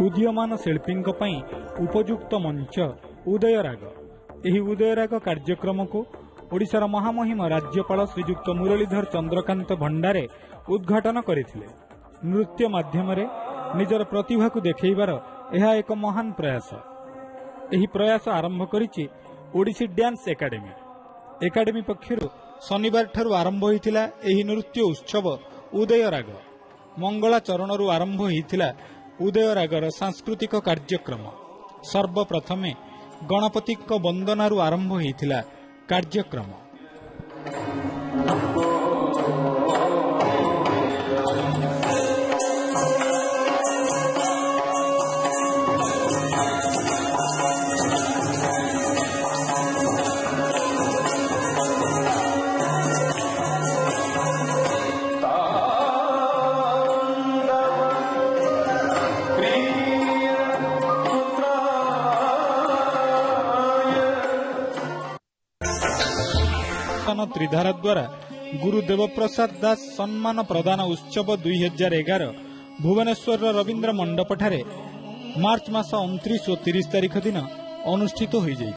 उदीयमान शिल्पी उपयुक्त मंच उदयराग। यही उदयराग कार्यक्रम को ओडिशार महामहिम राज्यपाल श्रीजुक्त मुरलीधर चंद्रकांत भंडारे उद्घाटन करथिले। नृत्य माध्यम निजर प्रतिभा को देखैबार यह एक महान प्रयास। यही प्रयास आरंभ करिछि ओडिसी डांस एकाडेमी। एकाडेमी पक्षरु शनिवार ठारू आरंभ होइतिला एही नृत्य उत्सव उदयराग। मंगला चरणरू आरंभ होइतिला उदयरागर सांस्कृतिक कार्यक्रम। सर्वप्रथमे गणपति वंदनारू आरंभ होइतिला कार्यक्रम। त्रिधारा द्वारा गुरु देवप्रसाद दास सम्मान प्रदान उत्सव 2011 भुवनेश्वर रवींद्र मंडप ठारे मार्च मास 29 और 30 तारिख दिन अनुष्ठित हो जाए।